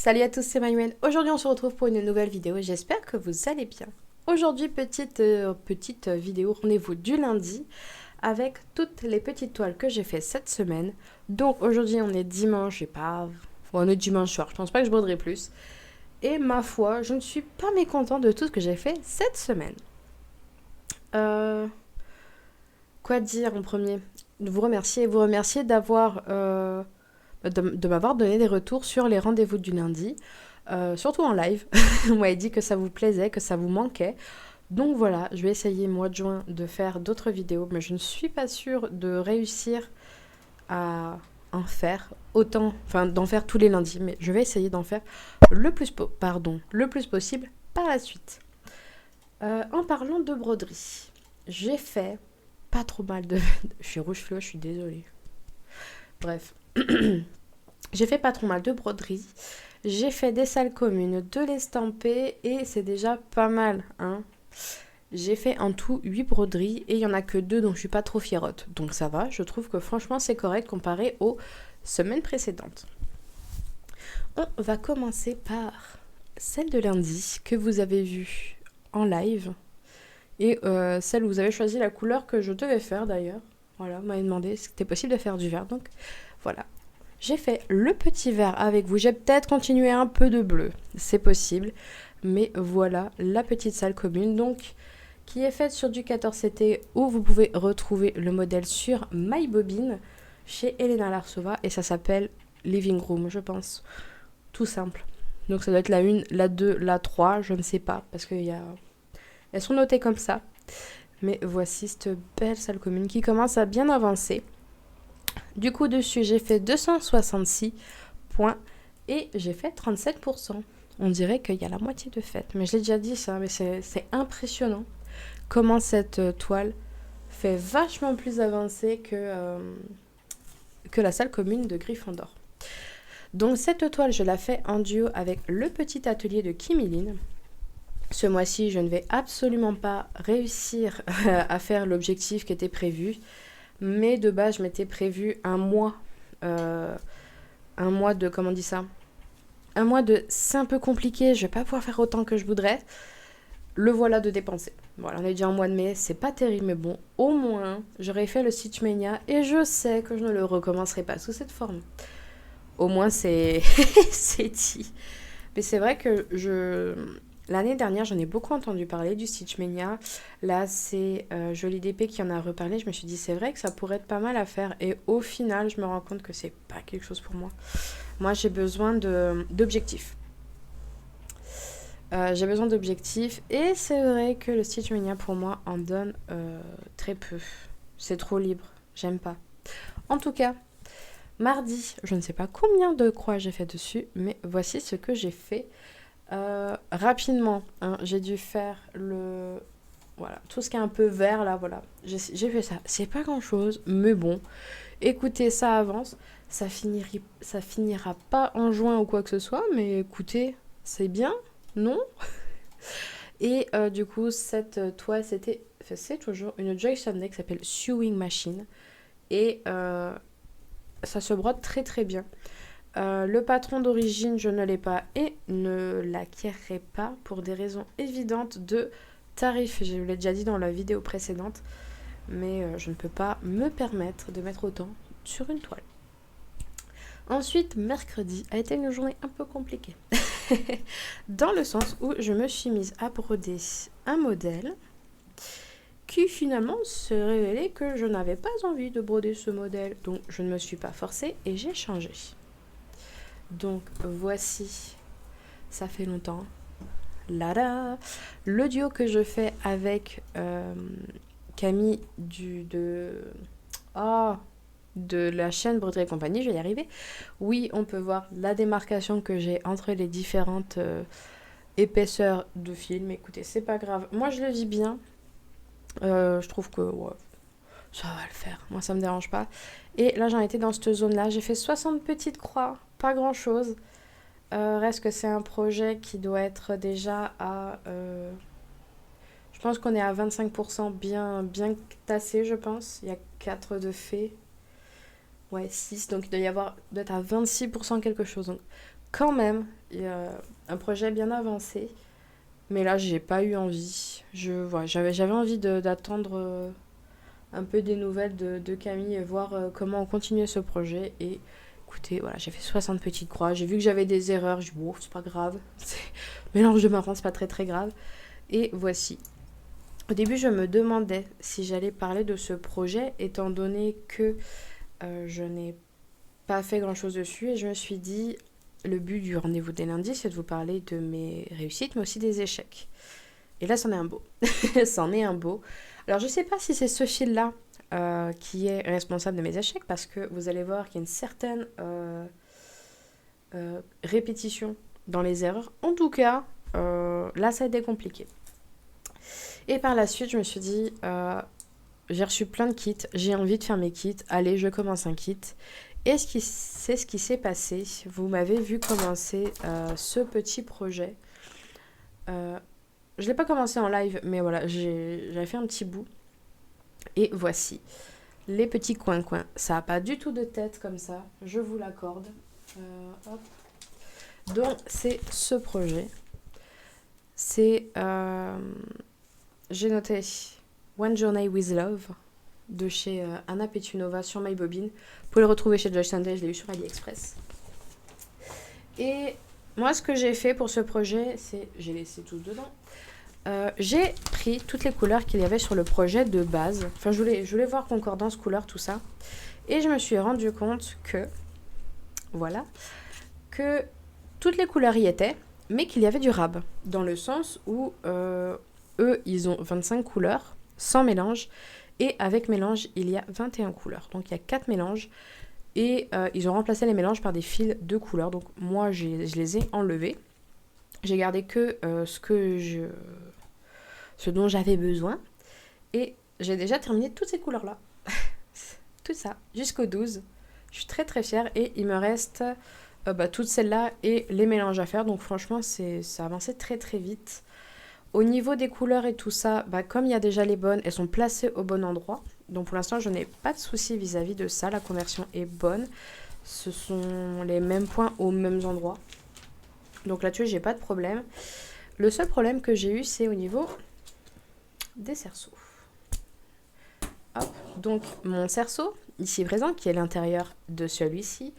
Salut à tous, c'est Manuel. Aujourd'hui, on se retrouve pour une nouvelle vidéo. J'espère que vous allez bien. Aujourd'hui, petite vidéo rendez-vous du lundi avec toutes les petites toiles que j'ai fait cette semaine. Donc aujourd'hui, on est dimanche, on est dimanche soir. Je pense pas que je broderai plus. Et ma foi, je ne suis pas mécontente de tout ce que j'ai fait cette semaine. Quoi dire en premier? Vous remercier d'avoir de m'avoir donné des retours sur les rendez-vous du lundi. Surtout en live. Vous m'avez dit que ça vous plaisait, que ça vous manquait. Donc voilà, je vais essayer mois de juin de faire d'autres vidéos, mais je ne suis pas sûre de réussir à en faire autant, enfin d'en faire tous les lundis, mais je vais essayer d'en faire le plus possible par la suite. En parlant de broderie, j'ai fait pas trop mal de... Je suis rouge fluo, je suis désolée. Bref. J'ai fait pas trop mal de broderie. J'ai fait des salles communes, de l'estampé et c'est déjà pas mal, hein. J'ai fait en tout 8 broderies et il y en a que 2 dont je suis pas trop fierotte. Donc ça va, je trouve que franchement c'est correct comparé aux semaines précédentes. On va commencer par celle de lundi que vous avez vue en live et celle où vous avez choisi la couleur que je devais faire d'ailleurs. Voilà, vous m'avez demandé si c'était possible de faire du vert, donc voilà. J'ai fait le petit vert avec vous. J'ai peut-être continué un peu de bleu, c'est possible. Mais voilà la petite salle commune, donc qui est faite sur du 14CT où vous pouvez retrouver le modèle sur MyBobine chez Elena Larsova et ça s'appelle Living Room, je pense. Tout simple. Donc ça doit être la 1, la 2, la 3, je ne sais pas parce que elles sont notées comme ça. Mais voici cette belle salle commune qui commence à bien avancer. Du coup, dessus, j'ai fait 266 points et j'ai fait 37%. On dirait qu'il y a la moitié de fête. Mais je l'ai déjà dit ça, mais c'est impressionnant comment cette toile fait vachement plus avancer que la salle commune de Gryffondor. Donc cette toile, je la fais en duo avec le petit atelier de Kimiline. Ce mois-ci, je ne vais absolument pas réussir à faire l'objectif qui était prévu. Mais de base, je m'étais prévu un mois de, comment on dit ça, un mois de c'est un peu compliqué, je vais pas pouvoir faire autant que je voudrais. Le voilà de dépenser. Voilà, on est déjà en mois de mai, c'est pas terrible, mais bon, au moins, j'aurais fait le Stitchmania et je sais que je ne le recommencerai pas sous cette forme. Au moins, c'est c'est dit. Mais c'est vrai que l'année dernière, j'en ai beaucoup entendu parler du Stitchmania. Là, c'est Jolie DP qui en a reparlé. Je me suis dit, c'est vrai que ça pourrait être pas mal à faire. Et au final, je me rends compte que c'est pas quelque chose pour moi. Moi, j'ai besoin d'objectifs. J'ai besoin d'objectifs. Et c'est vrai que le Stitchmania, pour moi, en donne très peu. C'est trop libre. J'aime pas. En tout cas, mardi, je ne sais pas combien de croix j'ai fait dessus, mais voici ce que j'ai fait. Rapidement, hein, j'ai dû faire voilà, tout ce qui est un peu vert là, voilà. J'ai fait ça. C'est pas grand chose, mais bon. Écoutez, ça avance. Ça finira pas en juin ou quoi que ce soit, mais écoutez, c'est bien, non? Et du coup, cette toile, c'est toujours une Joy Sunday qui s'appelle Sewing Machine. Et ça se brode très très bien. Le patron d'origine, je ne l'ai pas et ne l'acquerrai pas pour des raisons évidentes de tarifs. Je vous l'ai déjà dit dans la vidéo précédente, mais je ne peux pas me permettre de mettre autant sur une toile. Ensuite, mercredi a été une journée un peu compliquée. Dans le sens où je me suis mise à broder un modèle qui finalement se révélait que je n'avais pas envie de broder ce modèle. Donc je ne me suis pas forcée et j'ai changé. Donc voici, ça fait longtemps, là, le duo que je fais avec Camille de la chaîne Broderie et Compagnie, je vais y arriver. Oui, on peut voir la démarcation que j'ai entre les différentes épaisseurs de film. Écoutez, c'est pas grave. Moi, je le vis bien. Je trouve que ouais, ça va le faire. Moi, ça me dérange pas. Et là, j'en étais dans cette zone-là. J'ai fait 60 petites croix. Pas grand-chose. Reste que c'est un projet qui doit être déjà à... je pense qu'on est à 25% bien tassé, je pense. Il y a 4 de fait. Ouais, 6. Donc il doit y avoir... doit être à 26% quelque chose. Donc quand même un projet bien avancé. Mais là, j'ai pas eu envie. Voilà, j'avais envie d'attendre un peu des nouvelles de Camille et voir comment on continuait ce projet. Et écoutez, voilà, j'ai fait 60 petites croix. J'ai vu que j'avais des erreurs. Je dis, bon, c'est pas grave. Mélange de marrons, c'est pas très très grave. Et voici. Au début, je me demandais si j'allais parler de ce projet, étant donné que je n'ai pas fait grand chose dessus. Et je me suis dit, le but du rendez-vous des lundis, c'est de vous parler de mes réussites, mais aussi des échecs. Et là, c'en est un beau. C'en est un beau. Alors, je ne sais pas si c'est ce fil-là qui est responsable de mes échecs, parce que vous allez voir qu'il y a une certaine répétition dans les erreurs. En tout cas, là, ça a été compliqué. Et par la suite, je me suis dit, j'ai reçu plein de kits, j'ai envie de faire mes kits, allez, je commence un kit. Et c'est ce qui s'est passé. Vous m'avez vu commencer ce petit projet. Je ne l'ai pas commencé en live, mais voilà, j'avais fait un petit bout. Et voici les petits coins-coins. Ça n'a pas du tout de tête comme ça, je vous l'accorde. Hop. Donc, c'est ce projet. C'est... j'ai noté One Journey with Love de chez Anna Petunova sur MyBobine. Vous pouvez le retrouver chez Joyce Sunday, je l'ai eu sur AliExpress. Et moi, ce que j'ai fait pour ce projet, c'est... J'ai laissé tout dedans. J'ai pris toutes les couleurs qu'il y avait sur le projet de base. Enfin, je voulais voir concordance, couleur, tout ça. Et je me suis rendu compte que... Voilà. Que toutes les couleurs y étaient, mais qu'il y avait du rab. Dans le sens où eux, ils ont 25 couleurs, sans mélange. Et avec mélange, il y a 21 couleurs. Donc, il y a 4 mélanges. Et ils ont remplacé les mélanges par des fils de couleurs. Donc, moi, je les ai enlevés. J'ai gardé que ce dont j'avais besoin. Et j'ai déjà terminé toutes ces couleurs-là. Tout ça, jusqu'au 12. Je suis très, très fière. Et il me reste toutes celles-là et les mélanges à faire. Donc, franchement, ça a avancé très, très vite. Au niveau des couleurs et tout ça, comme il y a déjà les bonnes, elles sont placées au bon endroit. Donc pour l'instant, je n'ai pas de soucis vis-à-vis de ça. La conversion est bonne. Ce sont les mêmes points aux mêmes endroits. Donc là-dessus, j'ai pas de problème. Le seul problème que j'ai eu, c'est au niveau des cerceaux. Hop. Donc mon cerceau, ici présent, qui est l'intérieur de celui-ci,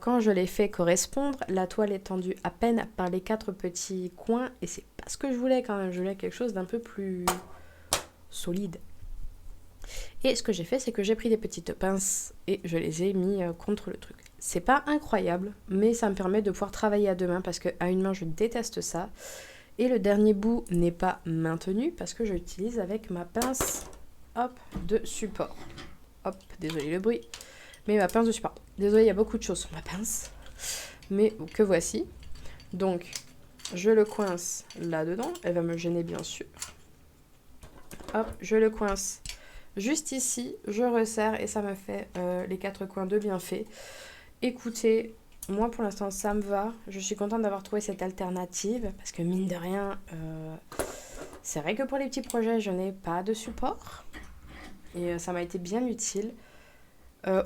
quand je l'ai fait correspondre, la toile est tendue à peine par les 4 petits coins et c'est pas ce que je voulais quand même. Je voulais quelque chose d'un peu plus solide. Et ce que j'ai fait, c'est que j'ai pris des petites pinces et je les ai mis contre le truc. C'est pas incroyable, mais ça me permet de pouvoir travailler à deux mains parce qu'à une main, je déteste ça. Et le dernier bout n'est pas maintenu parce que je l'utilise avec ma pince de support. Hop, désolé le bruit. Mais ma pince de support. Désolée, il y a beaucoup de choses sur ma pince. Mais que voici. Donc, je le coince là-dedans. Elle va me gêner, bien sûr. Hop, je le coince juste ici. Je resserre et ça me fait les 4 coins de bien fait. Écoutez, moi, pour l'instant, ça me va. Je suis contente d'avoir trouvé cette alternative. Parce que, mine de rien, c'est vrai que pour les petits projets, je n'ai pas de support. Et ça m'a été bien utile.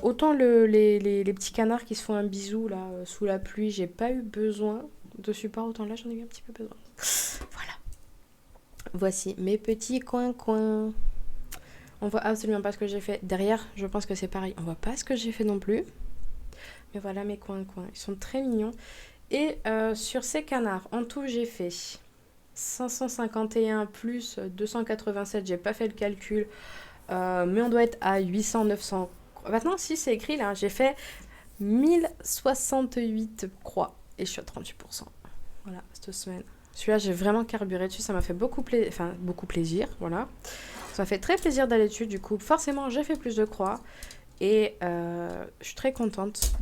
Autant les petits canards qui se font un bisou là sous la pluie, j'ai pas eu besoin de support, autant là j'en ai eu un petit peu besoin. Voilà. Voici mes petits coins. On voit absolument pas ce que j'ai fait. Derrière, je pense que c'est pareil. On voit pas ce que j'ai fait non plus. Mais voilà mes coins. Ils sont très mignons. Et sur ces canards, en tout j'ai fait 551 plus 287. J'ai pas fait le calcul. Mais on doit être à 800, 900. Maintenant, si c'est écrit là, j'ai fait 1068 croix et je suis à 38%. Voilà, cette semaine. Celui-là, j'ai vraiment carburé dessus, ça m'a fait beaucoup plaisir, voilà. Ça m'a fait très plaisir d'aller dessus, du coup, forcément, j'ai fait plus de croix et je suis très contente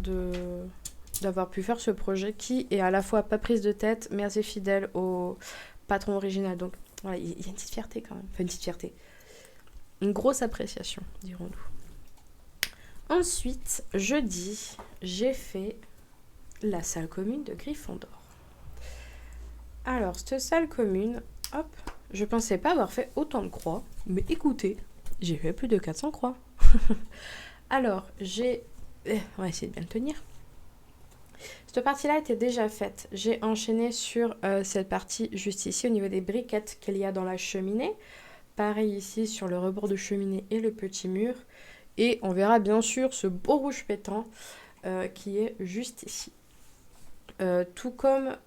d'avoir pu faire ce projet qui est à la fois pas prise de tête, mais assez fidèle au patron original. Donc, voilà, il y a une petite fierté quand même, enfin une petite fierté. Une grosse appréciation, dirons-nous. Ensuite, jeudi, j'ai fait la salle commune de Gryffondor. Alors, cette salle commune, hop, je pensais pas avoir fait autant de croix, mais écoutez, j'ai fait plus de 400 croix. Alors, on va essayer de bien le tenir. Cette partie-là était déjà faite. J'ai enchaîné sur cette partie juste ici au niveau des briquettes qu'il y a dans la cheminée. Pareil ici sur le rebord de cheminée et le petit mur. Et on verra bien sûr ce beau rouge pétant qui est juste ici. Tout comme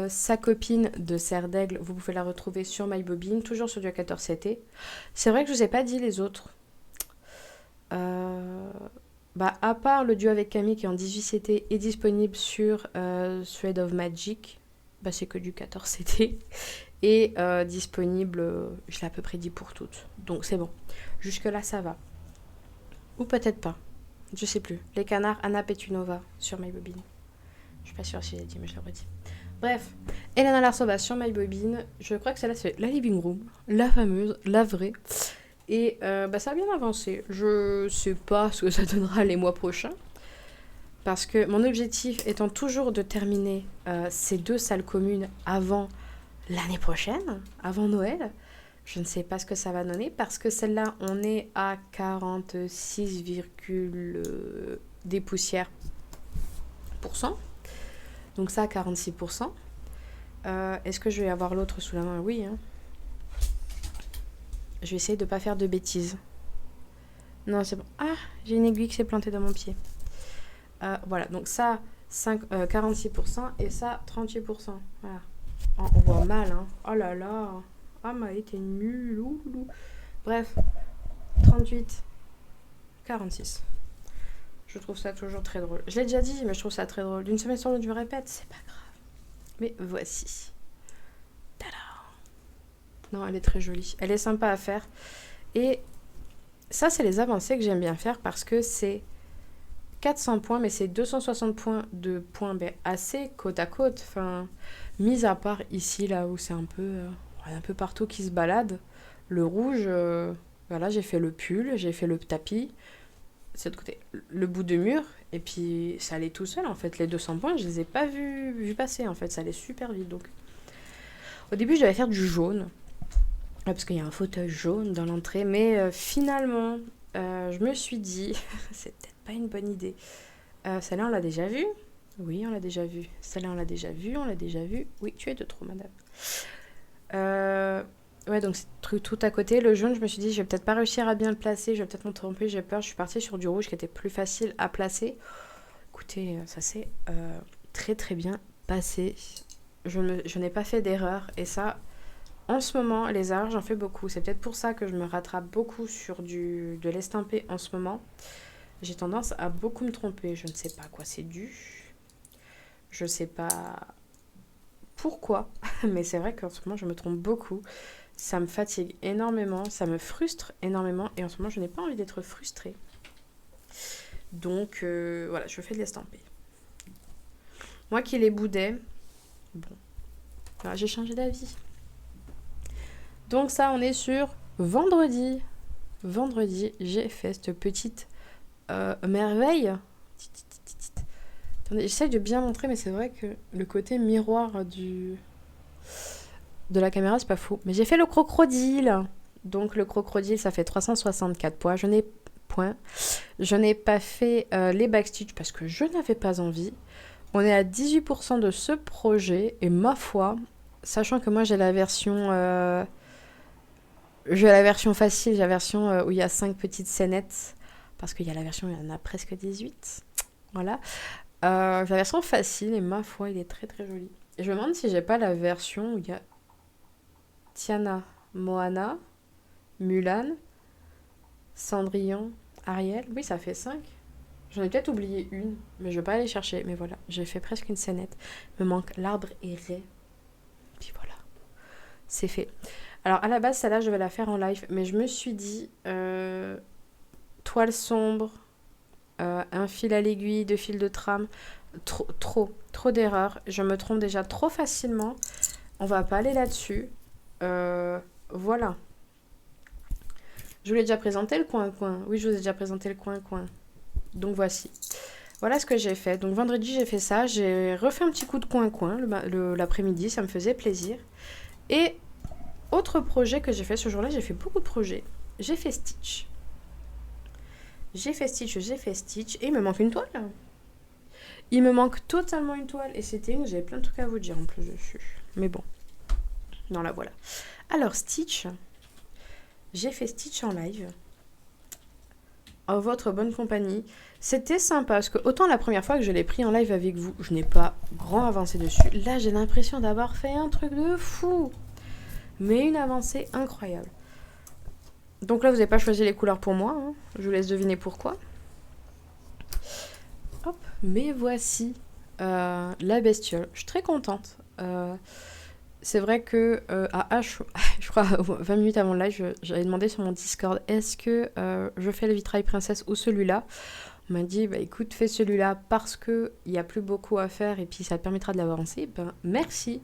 sa copine de Serre d'Aigle, vous pouvez la retrouver sur MyBobine, toujours sur du 14 CT. C'est vrai que je ne vous ai pas dit les autres. À part le duo avec Camille qui est en 18 CT est disponible sur Thread of Magic, c'est que du 14 CT. Et disponible, je l'ai à peu près dit pour toutes. Donc c'est bon. Jusque là ça va. Ou peut-être pas. Je sais plus. Les canards Anna Petunova sur MyBobine. Je suis pas sûre si j'ai dit, mais je l'ai redit. Bref, Elena Larsova sur MyBobine. Je crois que celle-là, c'est la living room. La fameuse, la vraie. Et ça a bien avancé. Je sais pas ce que ça donnera les mois prochains. Parce que mon objectif étant toujours de terminer ces 2 salles communes avant l'année prochaine, avant Noël. Je ne sais pas ce que ça va donner. Parce que celle-là, on est à 46, des poussières %. Donc ça, 46%. Est-ce que je vais avoir l'autre sous la main? Oui. Hein. Je vais essayer de ne pas faire de bêtises. Non, c'est bon. Ah, j'ai une aiguille qui s'est plantée dans mon pied. Voilà, donc ça, 46% et ça, 38%. Voilà. Oh, on voit mal, hein. Oh là là. Ah, Maë, t'es nulle. Bref, 38, 46. Je trouve ça toujours très drôle. Je l'ai déjà dit, mais je trouve ça très drôle. D'une semaine sur l'autre, je me répète, c'est pas grave. Mais voici. Tada! Non, elle est très jolie. Elle est sympa à faire. Et ça, c'est les avancées que j'aime bien faire parce que c'est 400 points, mais c'est 260 points de points assez côte à côte. Enfin, mis à part ici, là où c'est un peu partout qui se balade. Le rouge, voilà, j'ai fait le pull, j'ai fait le tapis. C'est de côté, le bout de mur, et puis ça allait tout seul en fait. Les 200 points, je les ai pas vus passer en fait, ça allait super vite. Donc au début, je devais faire du jaune, parce qu'il y a un fauteuil jaune dans l'entrée, mais finalement, je me suis dit, c'est peut-être pas une bonne idée. Celle-là, on l'a déjà vue? Oui, on l'a déjà vue. Celle-là, on l'a déjà vue. Oui, tu es de trop, madame. Ouais, donc c'est tout à côté. Le jaune, je me suis dit, je vais peut-être pas réussir à bien le placer, je vais peut-être me tromper, j'ai peur. Je suis partie sur du rouge qui était plus facile à placer. Écoutez, ça s'est très très bien passé. Je n'ai pas fait d'erreur. Et ça, en ce moment, les erreurs, j'en fais beaucoup. C'est peut-être pour ça que je me rattrape beaucoup sur de l'estampé en ce moment. J'ai tendance à beaucoup me tromper. Je ne sais pas à quoi c'est dû. Je ne sais pas pourquoi. Mais c'est vrai qu'en ce moment, je me trompe beaucoup. Ça me fatigue énormément, ça me frustre énormément et en ce moment je n'ai pas envie d'être frustrée. Donc voilà, je fais de l'estampé. Moi qui les boudais, bon, voilà, j'ai changé d'avis. Donc ça, on est sur vendredi. Vendredi, j'ai fait cette petite merveille. Attendez, j'essaie de bien montrer, mais c'est vrai que le côté miroir de la caméra, c'est pas fou. Mais j'ai fait le crocodile. Donc le crocodile, ça fait 364 points. Je n'ai pas fait les backstitch parce que je n'avais pas envie. On est à 18% de ce projet. Et ma foi, sachant que moi j'ai la version facile, j'ai la version où il y a 5 petites scénettes. Parce qu'il y a la version où il y en a presque 18. Voilà. J'ai la version facile et ma foi, il est très très joli. Et je me demande si j'ai pas la version où il y a Tiana, Moana, Mulan, Cendrillon, Ariel. Oui, ça fait 5. J'en ai peut-être oublié une, mais je vais pas aller chercher. Mais voilà, j'ai fait presque une scénette. Il me manque l'arbre erré. Puis voilà, c'est fait. Alors à la base, celle-là, je vais la faire en live. Mais je me suis dit, toile sombre, un fil à l'aiguille, 2 fils de trame. Trop d'erreurs. Je me trompe déjà trop facilement. On va pas aller là-dessus. Voilà. Je vous l'ai déjà présenté le coin-coin. Oui, je vous ai déjà présenté le coin-coin. Donc voici. Voilà ce que j'ai fait. Donc vendredi, j'ai fait ça. J'ai refait un petit coup de coin-coin l'après-midi. Ça me faisait plaisir. Et autre projet que j'ai fait ce jour-là, j'ai fait beaucoup de projets. J'ai fait Stitch. Et il me manque une toile. Il me manque totalement une toile et c'était une, j'avais plein de trucs à vous dire en plus dessus. Mais bon, non là voilà. Alors Stitch, j'ai fait Stitch en live, en votre bonne compagnie. C'était sympa parce que autant la première fois que je l'ai pris en live avec vous, je n'ai pas grand avancé dessus. Là j'ai l'impression d'avoir fait un truc de fou, mais une avancée incroyable. Donc là vous n'avez pas choisi les couleurs pour moi, hein. Je vous laisse deviner pourquoi. Hop, mais voici la bestiole. Je suis très contente. C'est vrai que à H, je crois 20 minutes avant le live, j'avais demandé sur mon Discord est-ce que je fais le vitrail princesse ou celui-là. On m'a dit bah écoute fais celui-là parce que il y a plus beaucoup à faire et puis ça te permettra de l'avancer. Ben merci,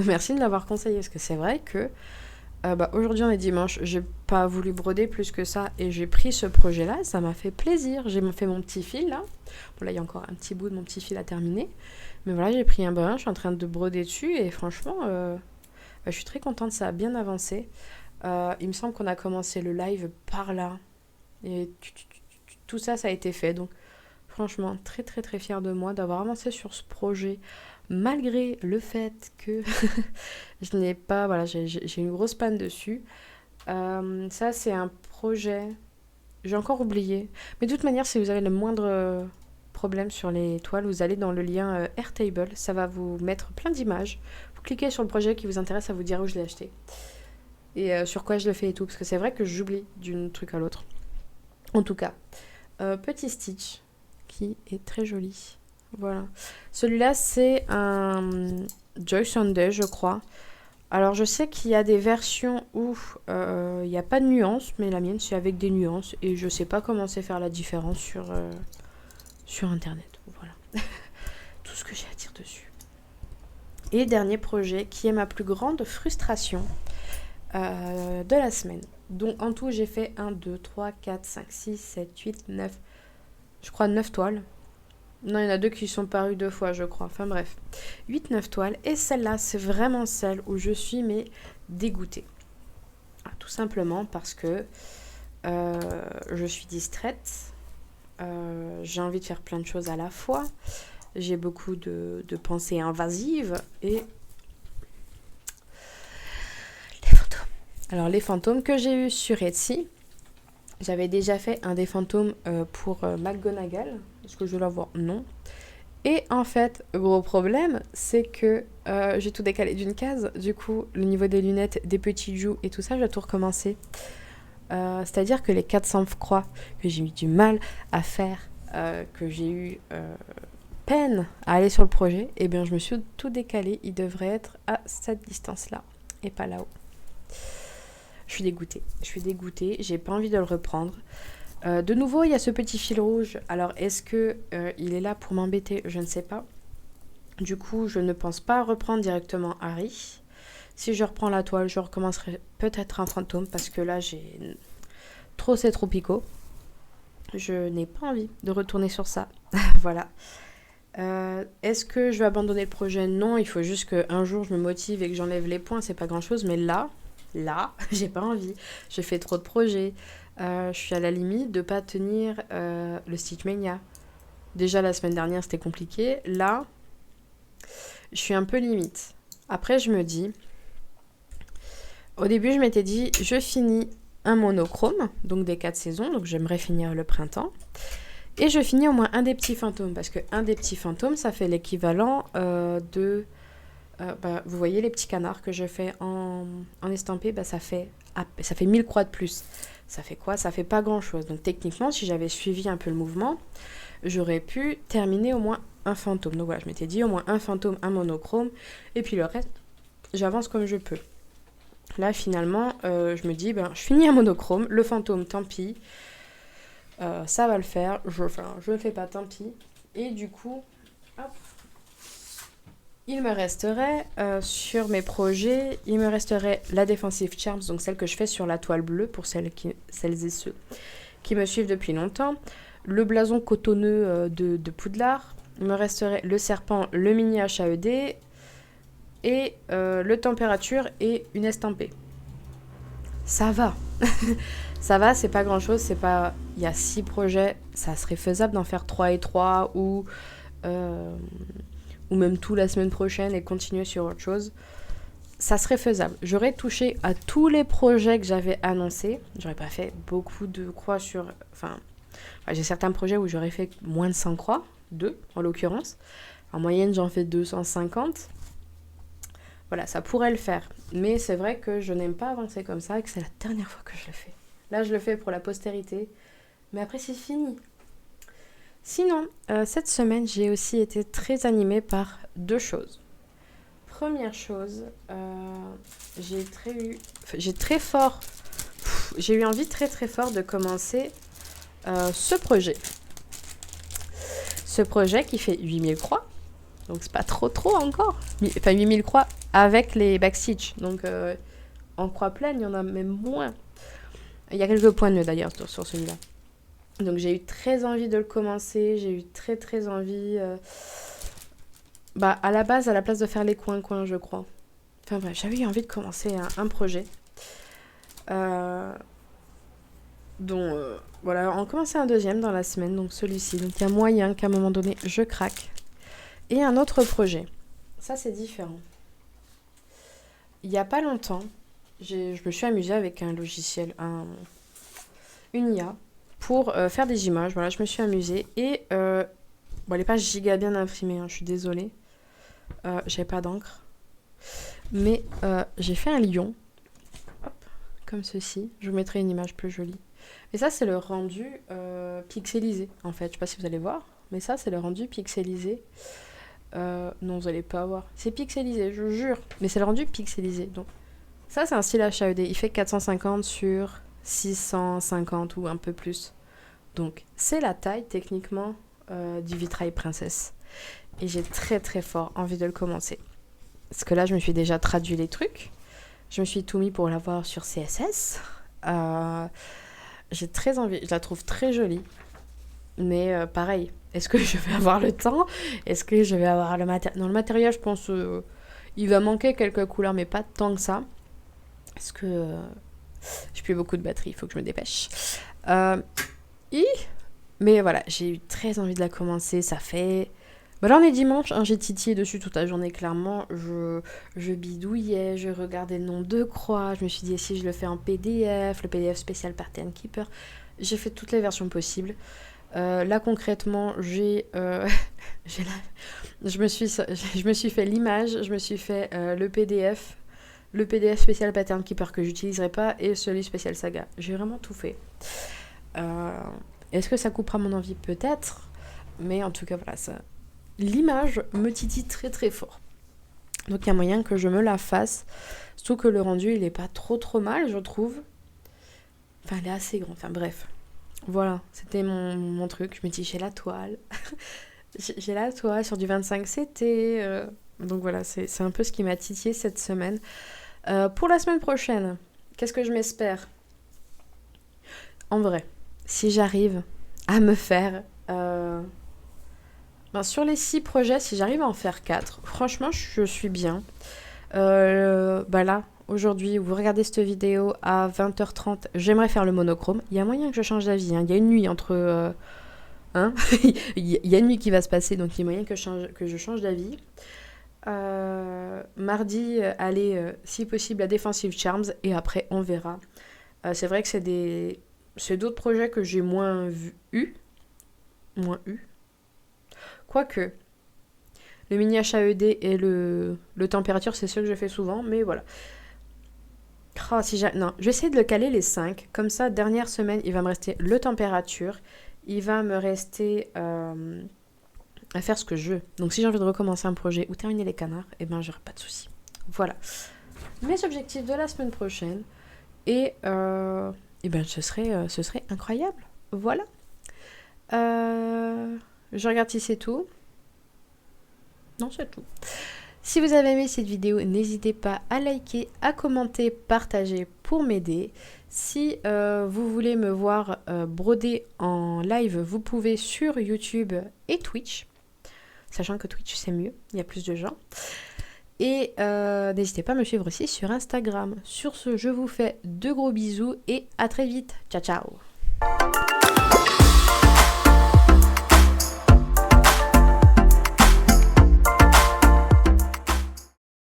merci de l'avoir conseillé parce que c'est vrai que aujourd'hui on est dimanche, j'ai pas voulu broder plus que ça et j'ai pris ce projet-là, ça m'a fait plaisir. J'ai fait mon petit fil là. Bon là il y a encore un petit bout de mon petit fil à terminer. Mais voilà, j'ai pris un brin, je suis en train de broder dessus et franchement, je suis très contente, ça a bien avancé. Il me semble qu'on a commencé le live par là. Et tout ça, ça a été fait. Donc franchement, très très très fière de moi d'avoir avancé sur ce projet. Malgré le fait que je n'ai pas... Voilà, j'ai une grosse panne dessus. Ça, c'est un projet... J'ai encore oublié. Mais de toute manière, si vous avez le moindre problème sur les toiles, vous allez dans le lien Airtable. Ça va vous mettre plein d'images. Vous cliquez sur le projet qui vous intéresse, ça vous dira où je l'ai acheté. Et sur quoi je le fais et tout. Parce que c'est vrai que j'oublie d'un truc à l'autre. En tout cas, petit Stitch qui est très joli. Voilà. Celui-là, c'est un Joy Sunday, je crois. Alors, je sais qu'il y a des versions où il n'y a pas de nuances, mais la mienne, c'est avec des nuances. Et je sais pas comment c'est faire la différence sur Internet. Voilà. Tout ce que j'ai à dire dessus. Et dernier projet, qui est ma plus grande frustration de la semaine. Donc, en tout, j'ai fait 1, 2, 3, 4, 5, 6, 7, 8, 9... Je crois 9 toiles. Non, il y en a 2 qui sont parues 2 fois, je crois. Enfin bref. 8-9 toiles. Et celle-là, c'est vraiment celle où je suis dégoûtée. Tout simplement parce que je suis distraite. J'ai envie de faire plein de choses à la fois. J'ai beaucoup de pensées invasives. Et les fantômes. Alors les fantômes que j'ai eus sur Etsy. J'avais déjà fait un des fantômes pour McGonagall. Est-ce que je vais l'avoir ? Non. Et en fait, gros problème, c'est que j'ai tout décalé d'une case. Du coup, le niveau des lunettes, des petits joues et tout ça, je dois tout recommencer. C'est-à-dire que les 400 croix que j'ai eu du mal à faire, que j'ai eu peine à aller sur le projet, eh bien, je me suis tout décalé. Il devrait être à cette distance-là et pas là-haut. Je suis dégoûtée, j'ai pas envie de le reprendre. De nouveau, il y a ce petit fil rouge. Alors, est-ce que il est là pour m'embêter ? Je ne sais pas. Du coup, je ne pense pas reprendre directement Harry. Si je reprends la toile, je recommencerai peut-être un fantôme parce que là, j'ai trop c'est trop picot. Je n'ai pas envie de retourner sur ça. Voilà. Est-ce que je vais abandonner le projet ? Non, il faut juste qu'un jour je me motive et que j'enlève les points, c'est pas grand-chose. Mais là, j'ai pas envie. J'ai fait trop de projets. Je suis à la limite de pas tenir le Stitch Mania. Déjà la semaine dernière c'était compliqué. Là, je suis un peu limite. Après je me dis, au début je m'étais dit, je finis un monochrome, donc des 4 saisons, donc j'aimerais finir le printemps. Et je finis au moins un des petits fantômes, parce que un des petits fantômes, ça fait l'équivalent de... vous voyez les petits canards que je fais en estampé, ça fait 1000 croix de plus. Ça fait quoi ? Ça fait pas grand chose. Donc techniquement, si j'avais suivi un peu le mouvement, j'aurais pu terminer au moins un fantôme. Donc voilà, je m'étais dit au moins un fantôme, un monochrome, et puis le reste, j'avance comme je peux. Là finalement, je me dis, je finis un monochrome, le fantôme, tant pis, ça va le faire, je le fais pas, tant pis. Et du coup, hop. Il me resterait, sur mes projets, il me resterait la Defensive Charms, donc celle que je fais sur la toile bleue, pour celles et ceux qui me suivent depuis longtemps. Le blason cotonneux de Poudlard. Il me resterait le serpent, le mini HAED, et le température et une estampée. Ça va. Ça va, c'est pas grand-chose, c'est pas... Il y a 6 projets, ça serait faisable d'en faire 3 et 3, ou... euh, ou même tout la semaine prochaine et continuer sur autre chose, ça serait faisable. J'aurais touché à tous les projets que j'avais annoncés. J'aurais pas fait beaucoup de croix sur... Enfin, j'ai certains projets où j'aurais fait moins de 100 croix, 2 en l'occurrence. En moyenne, j'en fais 250. Voilà, ça pourrait le faire. Mais c'est vrai que je n'aime pas avancer comme ça et que c'est la dernière fois que je le fais. Là, je le fais pour la postérité. Mais après, c'est fini. Sinon, cette semaine, j'ai aussi été très animée par 2 choses. Première chose, j'ai eu envie très très fort de commencer ce projet. Ce projet qui fait 8000 croix. Donc c'est pas trop encore. Enfin 8000 croix avec les backstitch. Donc en croix pleine, il y en a même moins. Il y a quelques points nœuds d'ailleurs sur celui-là. Donc j'ai eu très envie de le commencer. J'ai eu très très envie... à la base, à la place de faire les coins, je crois. Enfin bref, j'avais eu envie de commencer un projet. Voilà, on commençait un deuxième dans la semaine, donc celui-ci. Donc il y a moyen qu'à un moment donné, je craque. Et un autre projet. Ça, c'est différent. Il n'y a pas longtemps, je me suis amusée avec un logiciel, une IA, pour faire des images. Voilà, je me suis amusée. Et, elle n'est pas giga bien imprimée, je suis désolée. J'avais pas d'encre. Mais j'ai fait un lion. Hop, comme ceci. Je vous mettrai une image plus jolie. Et ça, c'est le rendu pixelisé, en fait. Je sais pas si vous allez voir. Mais ça, c'est le rendu pixelisé. Non, vous allez pas voir. C'est pixelisé, je vous jure. Mais c'est le rendu pixelisé. Donc, ça, c'est un style HAED. Il fait 450 sur 650 ou un peu plus. Donc, c'est la taille, techniquement, du vitrail princesse. Et j'ai très, très fort envie de le commencer. Parce que là, je me suis déjà traduit les trucs. Je me suis tout mis pour l'avoir sur CSS. J'ai très envie. Je la trouve très jolie. Mais pareil, est-ce que je vais avoir le temps? Est-ce que je vais avoir le matériel? Dans le matériel, je pense il va manquer quelques couleurs, mais pas tant que ça. Parce que j'ai plus beaucoup de batterie, il faut que je me dépêche. Mais voilà, j'ai eu très envie de la commencer. Ça fait... là, on est dimanche, j'ai titillé dessus toute la journée, clairement. Je bidouillais, je regardais le nombre de croix. Je me suis dit, si je le fais en PDF, le PDF spécial Pattern Keeper. J'ai fait toutes les versions possibles. Là concrètement je me suis fait l'image, je me suis fait le PDF spécial Pattern Keeper que j'utiliserai pas et celui spécial Saga. J'ai vraiment tout fait. Est-ce que ça coupera mon envie? Peut-être, mais en tout cas voilà, l'image me titille très très fort. Donc il y a moyen que je me la fasse, surtout que le rendu il est pas trop mal, je trouve. Enfin il est assez grand, enfin bref. Voilà, c'était mon truc. Je me dis, j'ai la toile. J'ai la toile sur du 25 CT. Donc voilà, c'est un peu ce qui m'a titillé cette semaine. Pour la semaine prochaine, qu'est-ce que je m'espère? En vrai, si j'arrive à me faire... sur les 6 projets, si j'arrive à en faire 4, franchement, je suis bien. Là... Aujourd'hui, vous regardez cette vidéo à 20h30, j'aimerais faire le monochrome. Il y a moyen que je change d'avis. Il y a une nuit entre... il y a une nuit qui va se passer, donc il y a moyen que je change d'avis. Mardi, aller, si possible, à Defensive Charms. Et après, on verra. C'est vrai que c'est d'autres projets que j'ai moins eu. Quoique, le mini HAED et le température, c'est ce que je fais souvent. Mais voilà. Oh, non, je vais essayer de le caler les 5. Comme ça, dernière semaine, il va me rester le température. Il va me rester à faire ce que je veux. Donc, si j'ai envie de recommencer un projet ou terminer les canards, j'aurai pas de souci. Voilà. Mes objectifs de la semaine prochaine. Et ce serait incroyable. Voilà. Je regarde si c'est tout. Non, c'est tout. Si vous avez aimé cette vidéo, n'hésitez pas à liker, à commenter, partager pour m'aider. Si vous voulez me voir broder en live, vous pouvez sur YouTube et Twitch. Sachant que Twitch, c'est mieux, il y a plus de gens. Et n'hésitez pas à me suivre aussi sur Instagram. Sur ce, je vous fais de gros bisous et à très vite. Ciao, ciao.